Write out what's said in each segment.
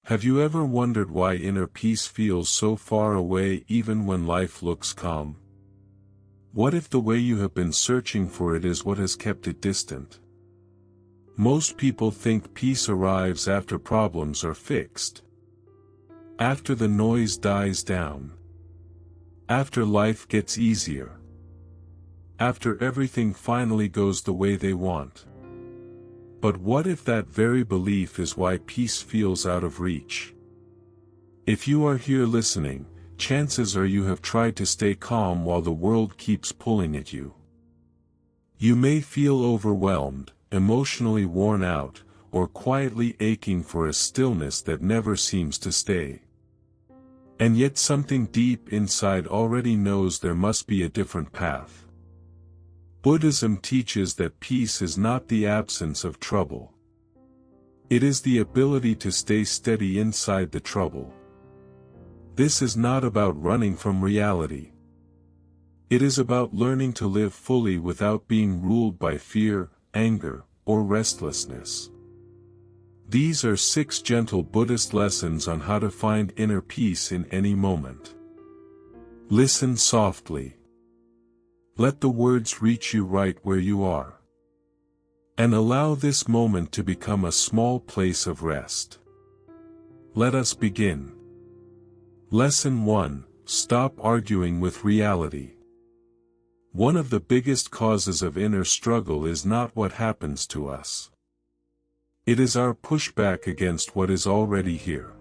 Have you ever wondered why inner peace feels so far away even when life looks calm? What if the way you have been searching for it is what has kept it distant? Most people think peace arrives after problems are fixed, after the noise dies down, after life gets easier, after everything finally goes the way they want. But what if that very belief is why peace feels out of reach? If you are here listening, chances are you have tried to stay calm while the world keeps pulling at you. You may feel overwhelmed, emotionally worn out, or quietly aching for a stillness that never seems to stay. And yet something deep inside already knows there must be a different path. Buddhism teaches that peace is not the absence of trouble. It is the ability to stay steady inside the trouble. This is not about running from reality. It is about learning to live fully without being ruled by fear, anger, or restlessness. These are 6 gentle Buddhist lessons on how to find inner peace in any moment. Listen softly. Let the words reach you right where you are. And allow this moment to become a small place of rest. Let us begin. Lesson 1: Stop arguing with reality. One of the biggest causes of inner struggle is not what happens to us. It is our pushback against what is already here.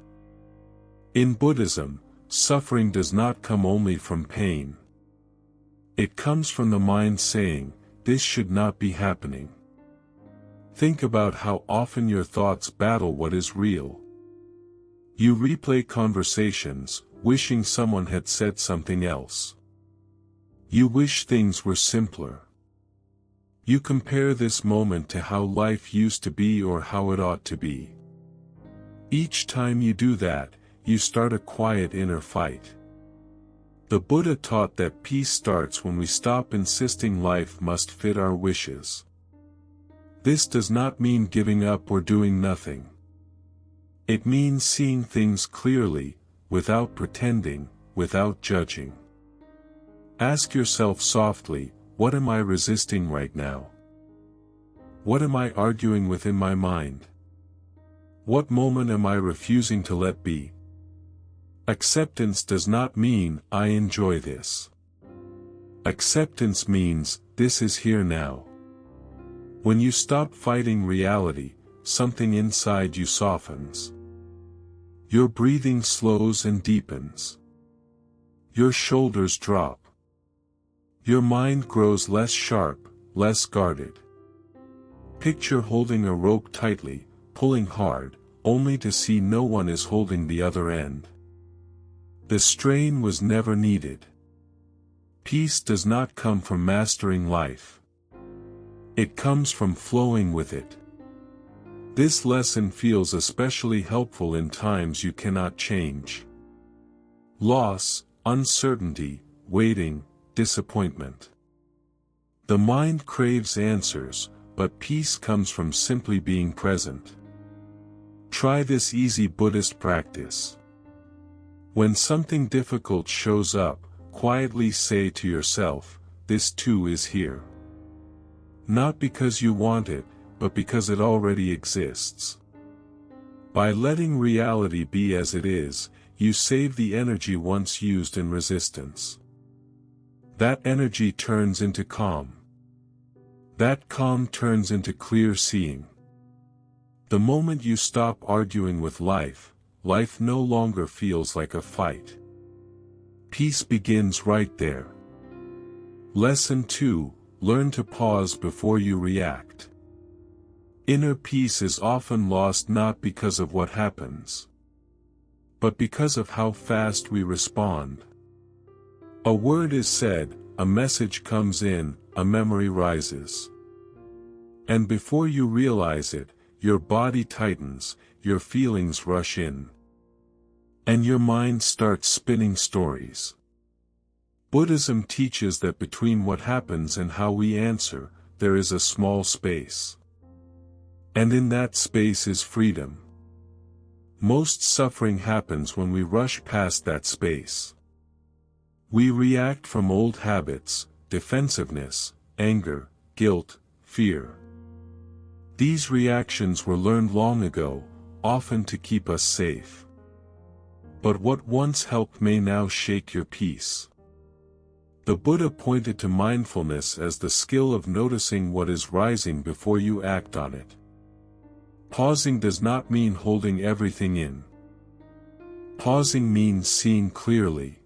In Buddhism, suffering does not come only from pain. It comes from the mind saying, "This should not be happening." Think about how often your thoughts battle what is real. You replay conversations, wishing someone had said something else. You wish things were simpler. You compare this moment to how life used to be or how it ought to be. Each time you do that, you start a quiet inner fight. The Buddha taught that peace starts when we stop insisting life must fit our wishes. This does not mean giving up or doing nothing. It means seeing things clearly, without pretending, without judging. Ask yourself softly, what am I resisting right now? What am I arguing with in my mind? What moment am I refusing to let be? Acceptance does not mean, I enjoy this. Acceptance means, this is here now. When you stop fighting reality, something inside you softens. Your breathing slows and deepens. Your shoulders drop. Your mind grows less sharp, less guarded. Picture holding a rope tightly, pulling hard, only to see no one is holding the other end. The strain was never needed. Peace does not come from mastering life. It comes from flowing with it. This lesson feels especially helpful in times you cannot change. Loss, uncertainty, waiting, disappointment. The mind craves answers, but peace comes from simply being present. Try this easy Buddhist practice. When something difficult shows up, quietly say to yourself, this too is here. Not because you want it, but because it already exists. By letting reality be as it is, you save the energy once used in resistance. That energy turns into calm. That calm turns into clear seeing. The moment you stop arguing with life, life no longer feels like a fight. Peace begins right there. Lesson 2: Learn to pause before you react. Inner peace is often lost not because of what happens, but because of how fast we respond. A word is said, a message comes in, a memory rises. And before you realize it, your body tightens, your feelings rush in. And your mind starts spinning stories. Buddhism teaches that between what happens and how we answer, there is a small space. And in that space is freedom. Most suffering happens when we rush past that space. We react from old habits, defensiveness, anger, guilt, fear. These reactions were learned long ago, often to keep us safe. But what once helped may now shake your peace. The Buddha pointed to mindfulness as the skill of noticing what is rising before you act on it. Pausing does not mean holding everything in. Pausing means seeing clearly.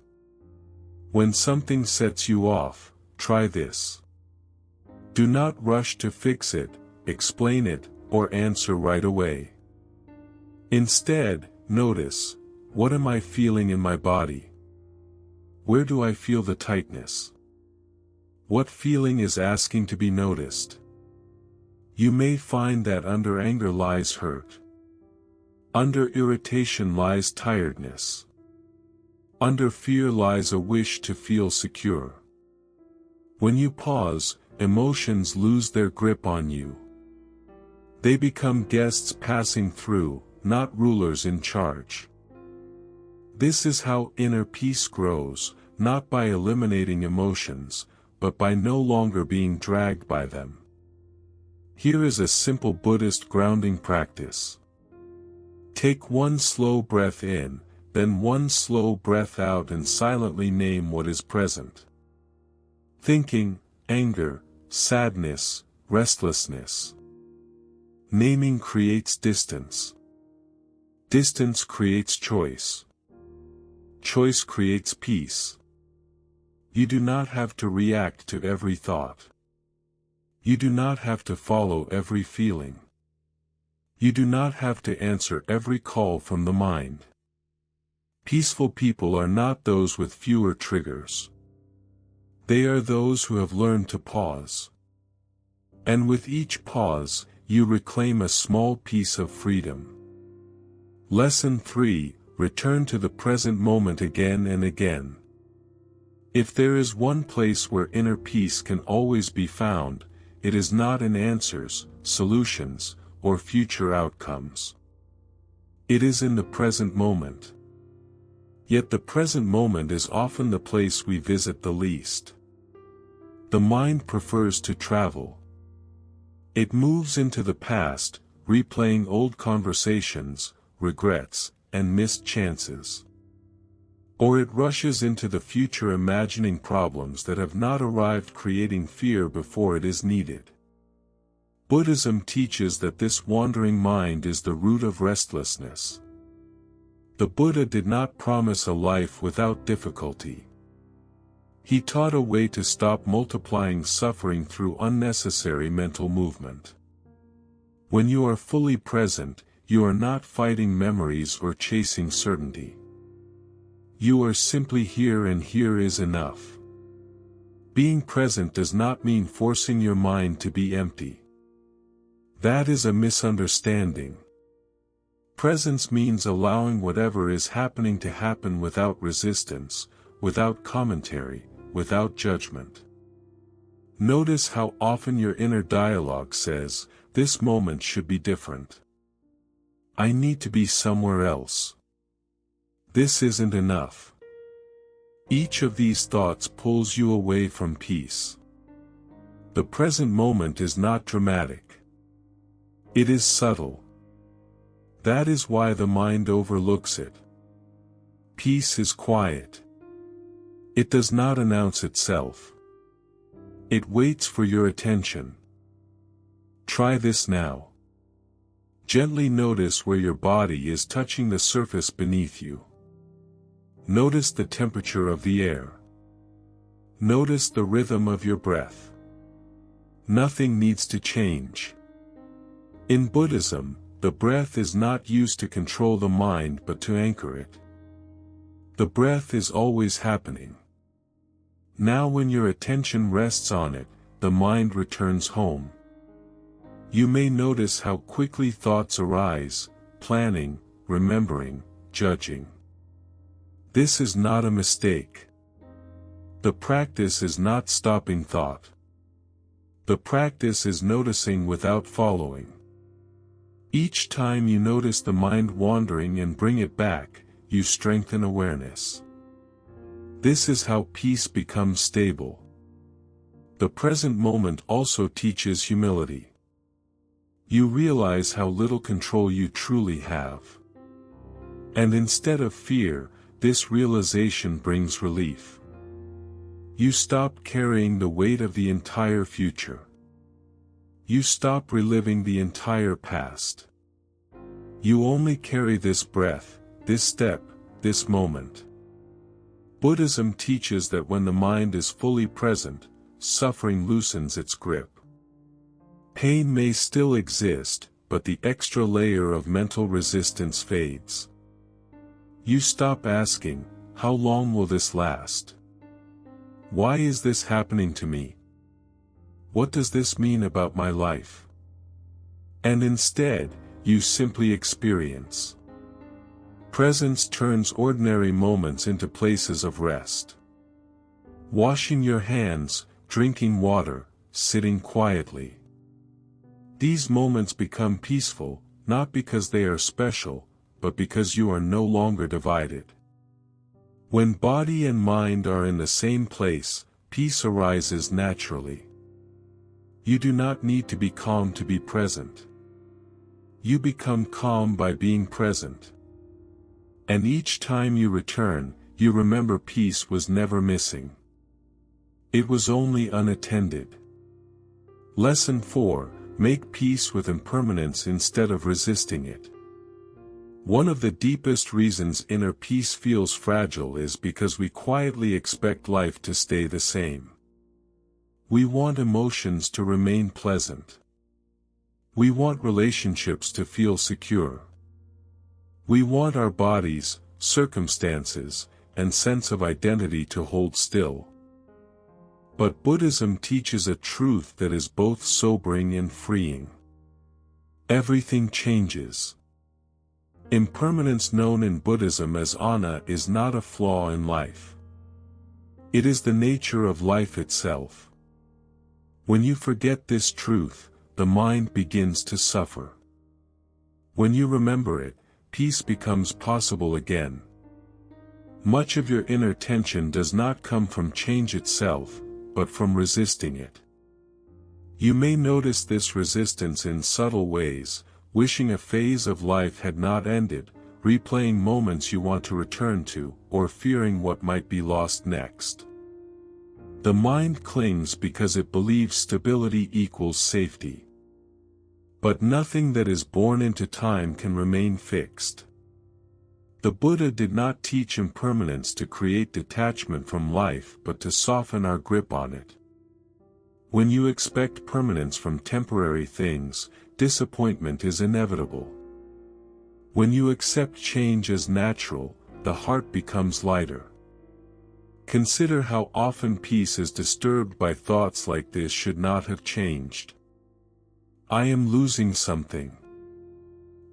When something sets you off, try this. Do not rush to fix it, explain it, or answer right away. Instead, notice, what am I feeling in my body? Where do I feel the tightness? What feeling is asking to be noticed? You may find that under anger lies hurt. Under irritation lies tiredness. Under fear lies a wish to feel secure. When you pause, emotions lose their grip on you. They become guests passing through, not rulers in charge. This is how inner peace grows, not by eliminating emotions, but by no longer being dragged by them. Here is a simple Buddhist grounding practice. Take one slow breath in, then one slow breath out and silently name what is present. Thinking, anger, sadness, restlessness. Naming creates distance. Distance creates choice. Choice creates peace. You do not have to react to every thought. You do not have to follow every feeling. You do not have to answer every call from the mind. Peaceful people are not those with fewer triggers. They are those who have learned to pause. And with each pause, you reclaim a small piece of freedom. Lesson 3. Return to the present moment again and again. If there is one place where inner peace can always be found, it is not in answers, solutions, or future outcomes. It is in the present moment. Yet the present moment is often the place we visit the least. The mind prefers to travel. It moves into the past, replaying old conversations, regrets, and missed chances. Or it rushes into the future imagining problems that have not arrived, creating fear before it is needed. Buddhism teaches that this wandering mind is the root of restlessness. The Buddha did not promise a life without difficulty. He taught a way to stop multiplying suffering through unnecessary mental movement. When you are fully present, you are not fighting memories or chasing certainty. You are simply here, and here is enough. Being present does not mean forcing your mind to be empty. That is a misunderstanding. Presence means allowing whatever is happening to happen without resistance, without commentary, without judgment. Notice how often your inner dialogue says, "This moment should be different. I need to be somewhere else. This isn't enough." Each of these thoughts pulls you away from peace. The present moment is not dramatic. It is subtle. That is why the mind overlooks it. Peace is quiet. It does not announce itself. It waits for your attention. Try this now. Gently notice where your body is touching the surface beneath you. Notice the temperature of the air. Notice the rhythm of your breath. Nothing needs to change. In Buddhism, the breath is not used to control the mind but to anchor it. The breath is always happening. Now when your attention rests on it, the mind returns home. You may notice how quickly thoughts arise, planning, remembering, judging. This is not a mistake. The practice is not stopping thought. The practice is noticing without following. Each time you notice the mind wandering and bring it back, you strengthen awareness. This is how peace becomes stable. The present moment also teaches humility. You realize how little control you truly have. And instead of fear, this realization brings relief. You stop carrying the weight of the entire future. You stop reliving the entire past. You only carry this breath, this step, this moment. Buddhism teaches that when the mind is fully present, suffering loosens its grip. Pain may still exist, but the extra layer of mental resistance fades. You stop asking, how long will this last? Why is this happening to me? What does this mean about my life? And instead, you simply experience. Presence turns ordinary moments into places of rest. Washing your hands, drinking water, sitting quietly. These moments become peaceful, not because they are special, but because you are no longer divided. When body and mind are in the same place, peace arises naturally. You do not need to be calm to be present. You become calm by being present. And each time you return, you remember peace was never missing. It was only unattended. Lesson 4: Make peace with impermanence instead of resisting it. One of the deepest reasons inner peace feels fragile is because we quietly expect life to stay the same. We want emotions to remain pleasant. We want relationships to feel secure. We want our bodies, circumstances, and sense of identity to hold still. But Buddhism teaches a truth that is both sobering and freeing. Everything changes. Impermanence, known in Buddhism as ana, is not a flaw in life. It is the nature of life itself. When you forget this truth, the mind begins to suffer. When you remember it, peace becomes possible again. Much of your inner tension does not come from change itself, but from resisting it. You may notice this resistance in subtle ways, wishing a phase of life had not ended, replaying moments you want to return to, or fearing what might be lost next. The mind clings because it believes stability equals safety. But nothing that is born into time can remain fixed. The Buddha did not teach impermanence to create detachment from life but to soften our grip on it. When you expect permanence from temporary things, disappointment is inevitable. When you accept change as natural, the heart becomes lighter. Consider how often peace is disturbed by thoughts like this should not have changed. I am losing something.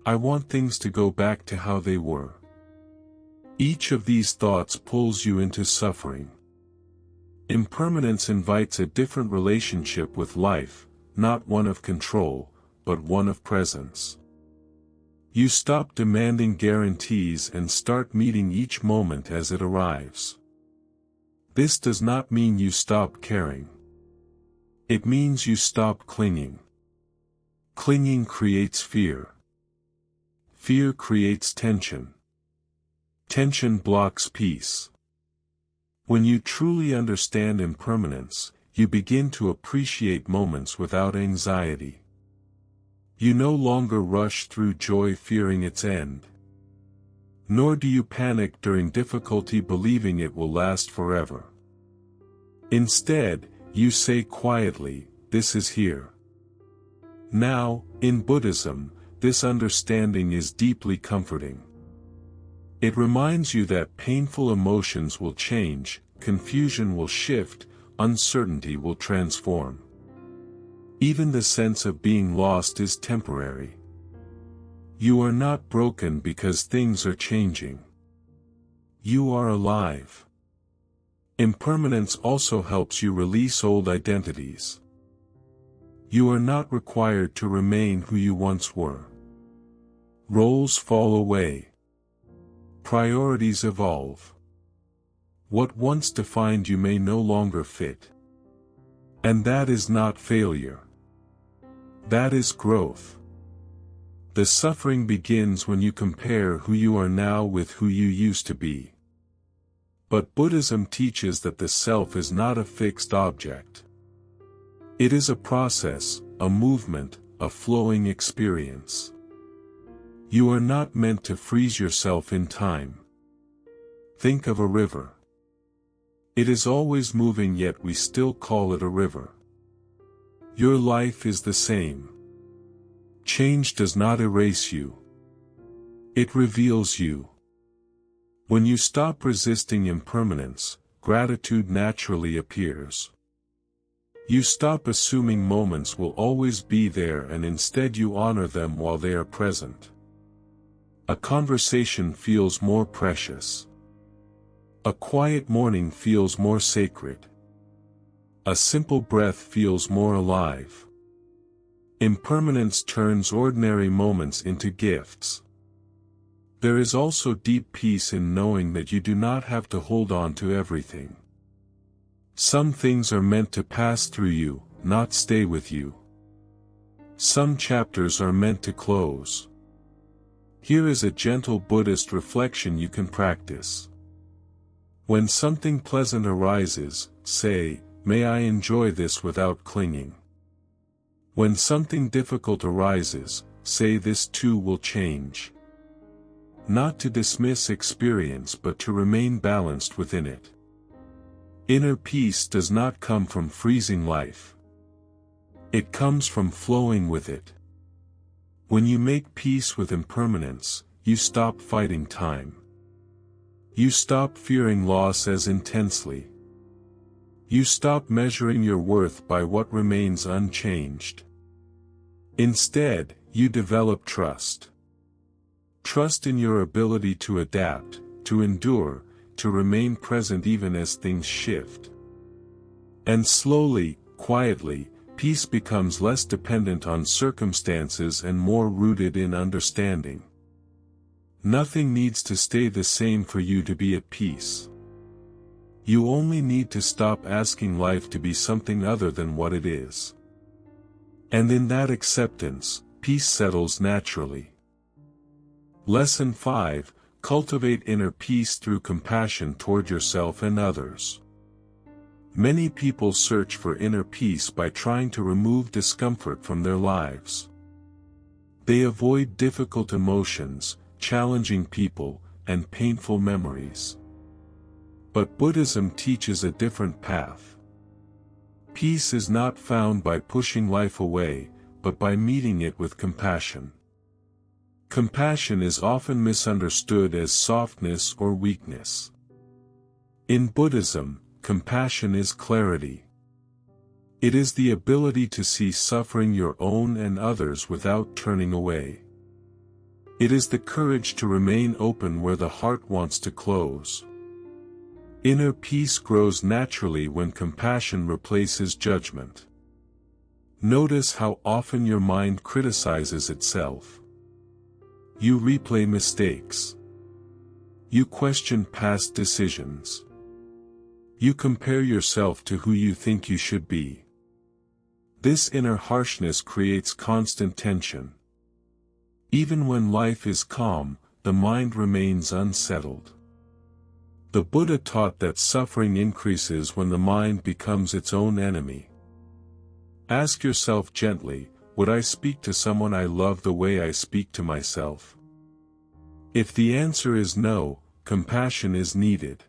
I want things to go back to how they were. Each of these thoughts pulls you into suffering. Impermanence invites a different relationship with life, not one of control, but one of presence. You stop demanding guarantees and start meeting each moment as it arrives. This does not mean you stop caring. It means you stop clinging. Clinging creates fear. Fear creates tension. Tension blocks peace. When you truly understand impermanence, you begin to appreciate moments without anxiety. You no longer rush through joy fearing its end. Nor do you panic during difficulty believing it will last forever. Instead, you say quietly, "This is here." Now, in Buddhism, this understanding is deeply comforting. It reminds you that painful emotions will change, confusion will shift, uncertainty will transform. Even the sense of being lost is temporary. You are not broken because things are changing. You are alive. Impermanence also helps you release old identities. You are not required to remain who you once were. Roles fall away. Priorities evolve. What once defined you may no longer fit. And that is not failure. That is growth. The suffering begins when you compare who you are now with who you used to be. But Buddhism teaches that the self is not a fixed object. It is a process, a movement, a flowing experience. You are not meant to freeze yourself in time. Think of a river. It is always moving, yet we still call it a river. Your life is the same. Change does not erase you. It reveals you. When you stop resisting impermanence, gratitude naturally appears. You stop assuming moments will always be there and instead you honor them while they are present. A conversation feels more precious. A quiet morning feels more sacred. A simple breath feels more alive. Impermanence turns ordinary moments into gifts. There is also deep peace in knowing that you do not have to hold on to everything. Some things are meant to pass through you, not stay with you. Some chapters are meant to close. Here is a gentle Buddhist reflection you can practice. When something pleasant arises, say, "May I enjoy this without clinging." When something difficult arises, say, "This too will change." Not to dismiss experience but to remain balanced within it. Inner peace does not come from freezing life. It comes from flowing with it. When you make peace with impermanence, you stop fighting time. You stop fearing loss as intensely. You stop measuring your worth by what remains unchanged. Instead, you develop trust. Trust in your ability to adapt, to endure, to remain present even as things shift. And slowly, quietly, peace becomes less dependent on circumstances and more rooted in understanding. Nothing needs to stay the same for you to be at peace. You only need to stop asking life to be something other than what it is. And in that acceptance, peace settles naturally. Lesson 5: Cultivate inner peace through compassion toward yourself and others. Many people search for inner peace by trying to remove discomfort from their lives. They avoid difficult emotions, challenging people, and painful memories. But Buddhism teaches a different path. Peace is not found by pushing life away, but by meeting it with compassion. Compassion is often misunderstood as softness or weakness. In Buddhism, compassion is clarity. It is the ability to see suffering your own and others without turning away. It is the courage to remain open where the heart wants to close. Inner peace grows naturally when compassion replaces judgment. Notice how often your mind criticizes itself. You replay mistakes. You question past decisions. You compare yourself to who you think you should be. This inner harshness creates constant tension. Even when life is calm, the mind remains unsettled. The Buddha taught that suffering increases when the mind becomes its own enemy. Ask yourself gently, would I speak to someone I love the way I speak to myself? If the answer is no, compassion is needed.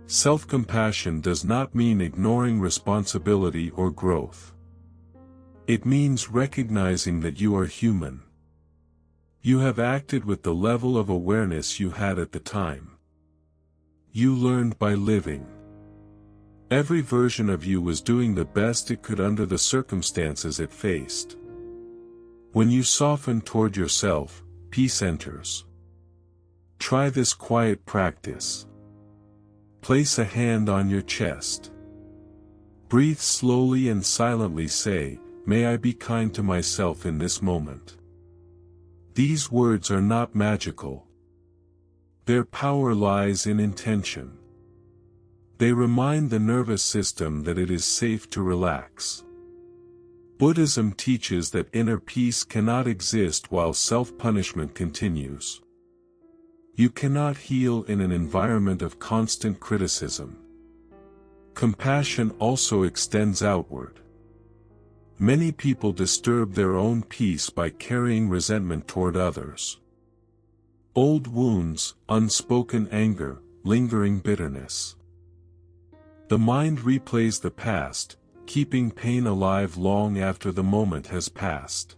Self-compassion does not mean ignoring responsibility or growth. It means recognizing that you are human. You have acted with the level of awareness you had at the time. You learned by living. Every version of you was doing the best it could under the circumstances it faced. When you soften toward yourself, peace enters. Try this quiet practice. Place a hand on your chest. Breathe slowly and silently, say, "May I be kind to myself in this moment." These words are not magical. Their power lies in intention. They remind the nervous system that it is safe to relax. Buddhism teaches that inner peace cannot exist while self-punishment continues. You cannot heal in an environment of constant criticism. Compassion also extends outward. Many people disturb their own peace by carrying resentment toward others. Old wounds, unspoken anger, lingering bitterness. The mind replays the past, keeping pain alive long after the moment has passed.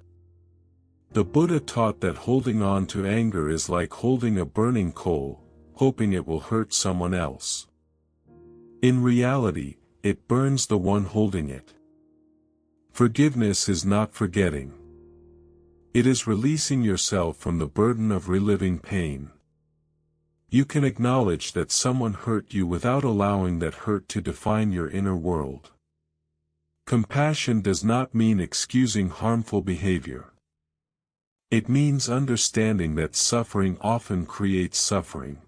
The Buddha taught that holding on to anger is like holding a burning coal, hoping it will hurt someone else. In reality, it burns the one holding it. Forgiveness is not forgetting. It is releasing yourself from the burden of reliving pain. You can acknowledge that someone hurt you without allowing that hurt to define your inner world. Compassion does not mean excusing harmful behavior. It means understanding that suffering often creates suffering.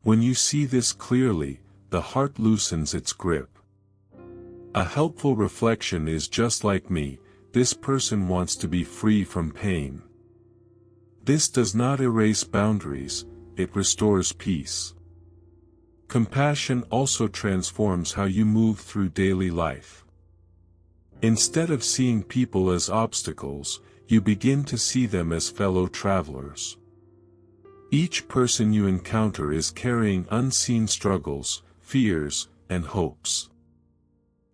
When you see this clearly, the heart loosens its grip. A helpful reflection is just like me, this person wants to be free from pain. This does not erase boundaries, it restores peace. Compassion also transforms how you move through daily life. Instead of seeing people as obstacles, you begin to see them as fellow travelers. Each person you encounter is carrying unseen struggles, fears, and hopes.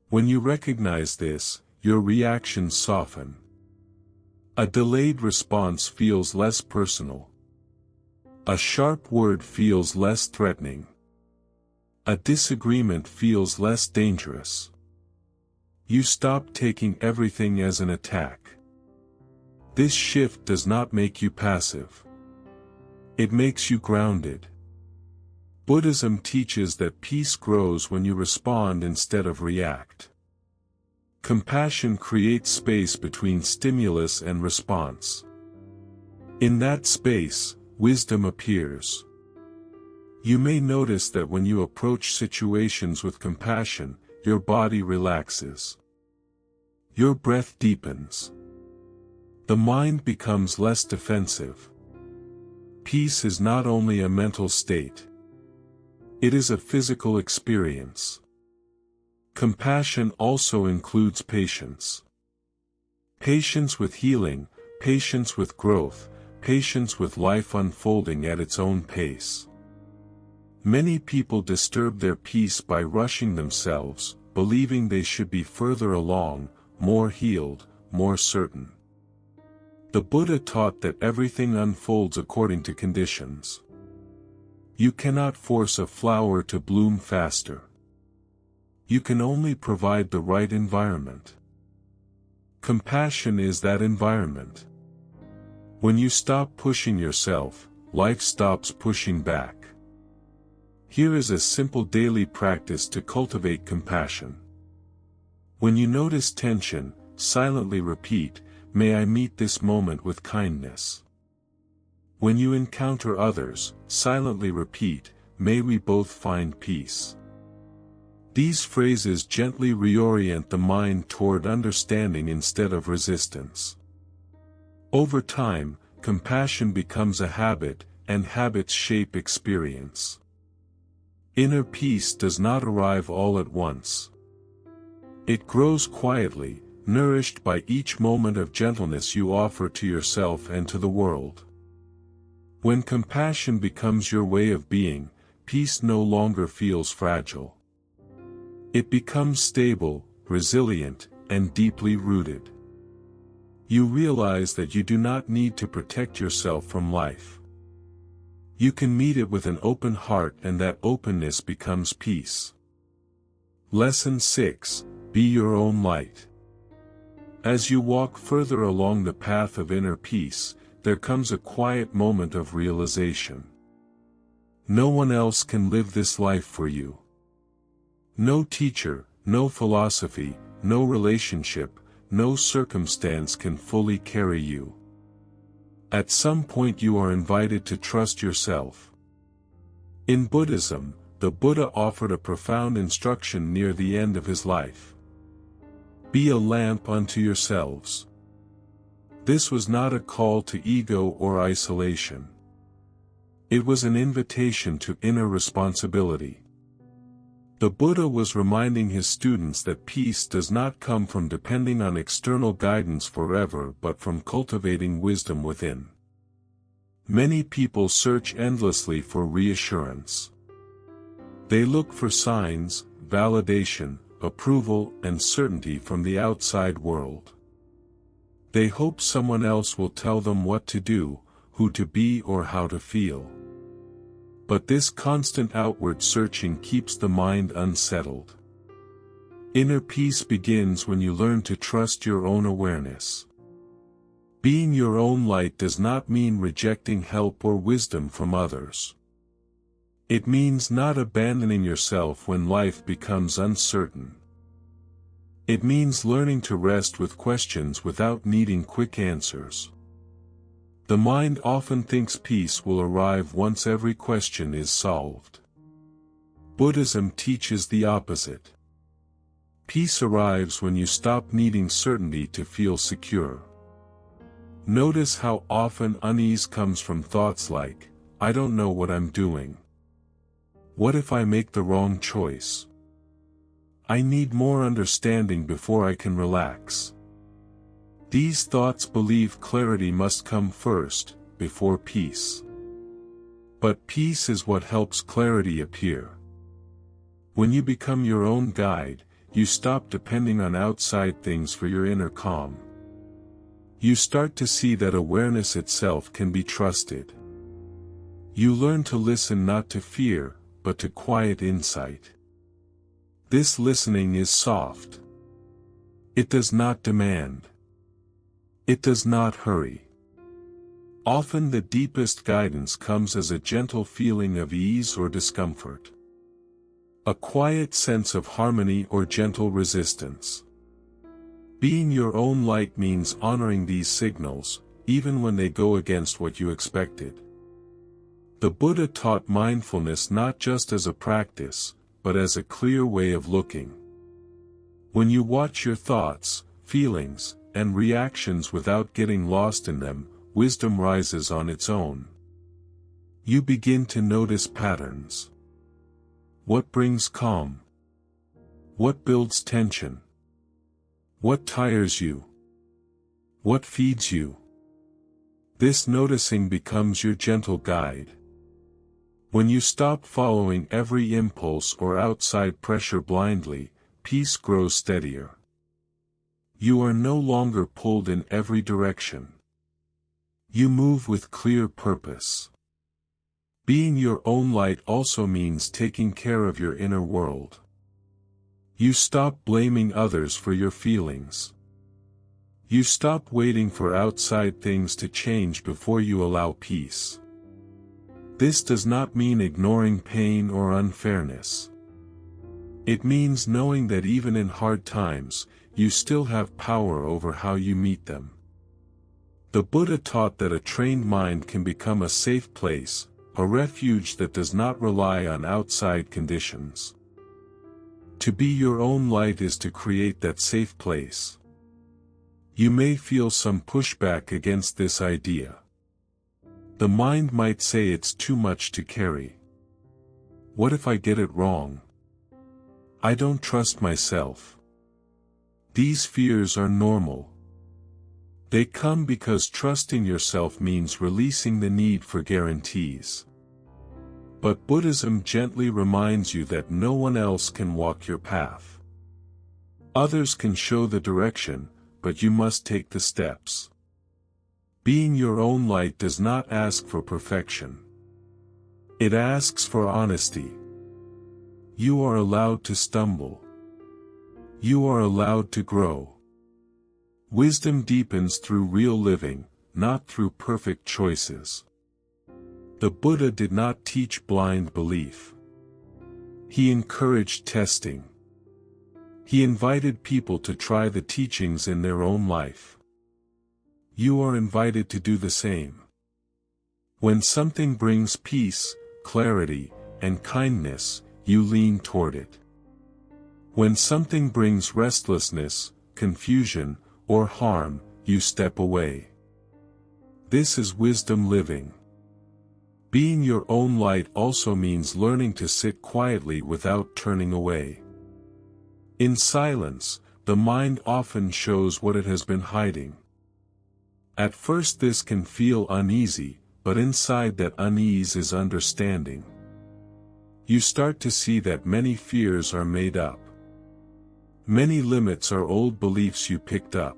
When you recognize this, your reactions soften. A delayed response feels less personal. A sharp word feels less threatening. A disagreement feels less dangerous. You stop taking everything as an attack. This shift does not make you passive. It makes you grounded. Buddhism teaches that peace grows when you respond instead of react. Compassion creates space between stimulus and response. In that space, wisdom appears. You may notice that when you approach situations with compassion, your body relaxes. Your breath deepens. The mind becomes less defensive. Peace is not only a mental state. It is a physical experience. Compassion also includes patience. Patience with healing, patience with growth, patience with life unfolding at its own pace. Many people disturb their peace by rushing themselves, believing they should be further along, more healed, more certain. The Buddha taught that everything unfolds according to conditions. You cannot force a flower to bloom faster. You can only provide the right environment. Compassion is that environment. When you stop pushing yourself, life stops pushing back. Here is a simple daily practice to cultivate compassion. When you notice tension, silently repeat, "May I meet this moment with kindness." When you encounter others, silently repeat, "May we both find peace." These phrases gently reorient the mind toward understanding instead of resistance. Over time, compassion becomes a habit, and habits shape experience. Inner peace does not arrive all at once. It grows quietly, nourished by each moment of gentleness you offer to yourself and to the world. When compassion becomes your way of being, peace no longer feels fragile. It becomes stable, resilient, and deeply rooted. You realize that you do not need to protect yourself from life. You can meet it with an open heart, and that openness becomes peace. Lesson 6: Be your own light. As you walk further along the path of inner peace, there comes a quiet moment of realization. No one else can live this life for you. No teacher, no philosophy, no relationship, no circumstance can fully carry you. At some point you are invited to trust yourself. In Buddhism, the Buddha offered a profound instruction near the end of his life. Be a lamp unto yourselves. This was not a call to ego or isolation. It was an invitation to inner responsibility. The Buddha was reminding his students that peace does not come from depending on external guidance forever but from cultivating wisdom within. Many people search endlessly for reassurance. They look for signs, validation, approval, and certainty from the outside world. They hope someone else will tell them what to do, who to be, or how to feel. But this constant outward searching keeps the mind unsettled. Inner peace begins when you learn to trust your own awareness. Being your own light does not mean rejecting help or wisdom from others. It means not abandoning yourself when life becomes uncertain. It means learning to rest with questions without needing quick answers. The mind often thinks peace will arrive once every question is solved. Buddhism teaches the opposite. Peace arrives when you stop needing certainty to feel secure. Notice how often unease comes from thoughts like, I don't know what I'm doing. What if I make the wrong choice? I need more understanding before I can relax. These thoughts believe clarity must come first, before peace. But peace is what helps clarity appear. When you become your own guide, you stop depending on outside things for your inner calm. You start to see that awareness itself can be trusted. You learn to listen not to fear, but to quiet insight. This listening is soft. It does not demand. It does not hurry. Often the deepest guidance comes as a gentle feeling of ease or discomfort. A quiet sense of harmony or gentle resistance. Being your own light means honoring these signals, even when they go against what you expected. The Buddha taught mindfulness not just as a practice, but as a clear way of looking. When you watch your thoughts, feelings, and reactions without getting lost in them, wisdom rises on its own. You begin to notice patterns. What brings calm? What builds tension? What tires you? What feeds you? This noticing becomes your gentle guide. When you stop following every impulse or outside pressure blindly, peace grows steadier. You are no longer pulled in every direction. You move with clear purpose. Being your own light also means taking care of your inner world. You stop blaming others for your feelings. You stop waiting for outside things to change before you allow peace. This does not mean ignoring pain or unfairness. It means knowing that even in hard times, you still have power over how you meet them. The Buddha taught that a trained mind can become a safe place, a refuge that does not rely on outside conditions. To be your own light is to create that safe place. You may feel some pushback against this idea. The mind might say it's too much to carry. What if I get it wrong? I don't trust myself. These fears are normal. They come because trusting yourself means releasing the need for guarantees. But Buddhism gently reminds you that no one else can walk your path. Others can show the direction, but you must take the steps. Being your own light does not ask for perfection. It asks for honesty. You are allowed to stumble. You are allowed to grow. Wisdom deepens through real living, not through perfect choices. The Buddha did not teach blind belief. He encouraged testing. He invited people to try the teachings in their own life. you are invited to do the same. When something brings peace, clarity, and kindness, you lean toward it. When something brings restlessness, confusion, or harm, you step away. This is wisdom living. Being your own light also means learning to sit quietly without turning away. In silence, the mind often shows what it has been hiding. At first this can feel uneasy, but inside that unease is understanding. You start to see that many fears are made up. Many limits are old beliefs you picked up.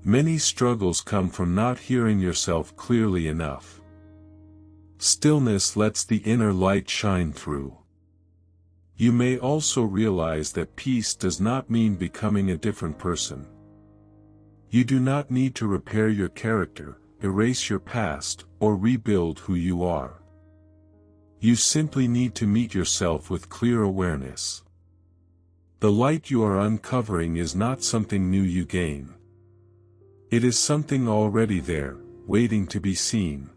Many struggles come from not hearing yourself clearly enough. Stillness lets the inner light shine through. You may also realize that peace does not mean becoming a different person. You do not need to repair your character, erase your past, or rebuild who you are. You simply need to meet yourself with clear awareness. The light you are uncovering is not something new you gain. It is something already there, waiting to be seen.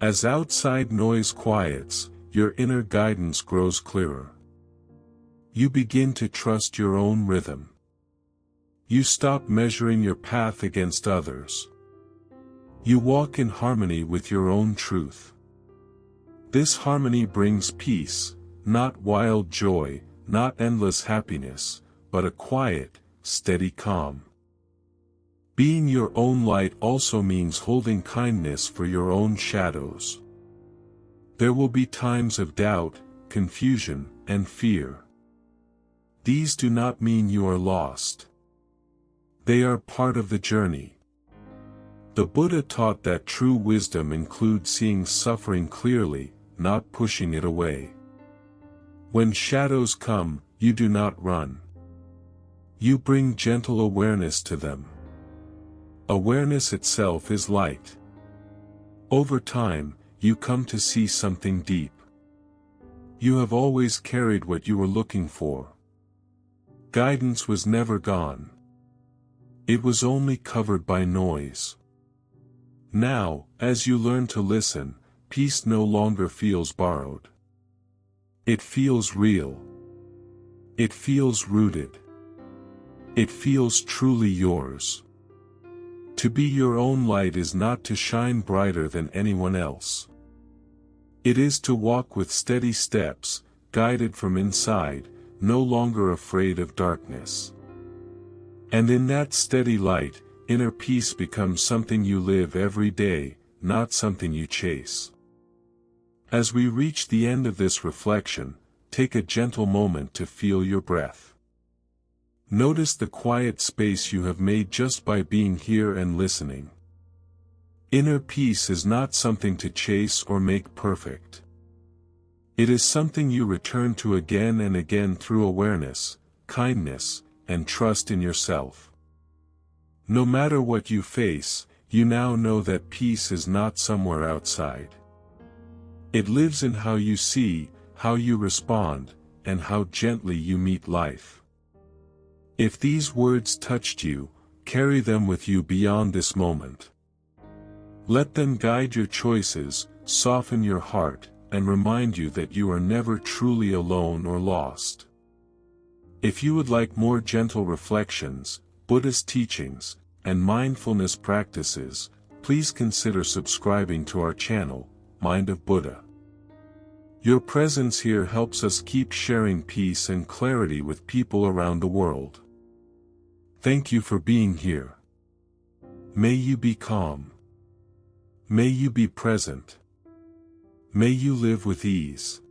As outside noise quiets, your inner guidance grows clearer. You begin to trust your own rhythm. You stop measuring your path against others. You walk in harmony with your own truth. This harmony brings peace, not wild joy, not endless happiness, but a quiet, steady calm. Being your own light also means holding kindness for your own shadows. There will be times of doubt, confusion, and fear. These do not mean you are lost. They are part of the journey. The Buddha taught that true wisdom includes seeing suffering clearly, not pushing it away. When shadows come, you do not run. You bring gentle awareness to them. Awareness itself is light. Over time, you come to see something deep. You have always carried what you were looking for. Guidance was never gone. It was only covered by noise. Now, as you learn to listen, peace no longer feels borrowed. It feels real. It feels rooted. It feels truly yours. To be your own light is not to shine brighter than anyone else. It is to walk with steady steps, guided from inside, no longer afraid of darkness. And in that steady light, inner peace becomes something you live every day, not something you chase. As we reach the end of this reflection, take a gentle moment to feel your breath. Notice the quiet space you have made just by being here and listening. Inner peace is not something to chase or make perfect. It is something you return to again and again through awareness, kindness, and trust in yourself. No matter what you face, you now know that peace is not somewhere outside. It lives in how you see, how you respond, and how gently you meet life. If these words touched you, carry them with you beyond this moment. Let them guide your choices, soften your heart, and remind you that you are never truly alone or lost. If you would like more gentle reflections, Buddhist teachings, and mindfulness practices, please consider subscribing to our channel, Mind of Buddha. Your presence here helps us keep sharing peace and clarity with people around the world. Thank you for being here. May you be calm. May you be present. May you live with ease.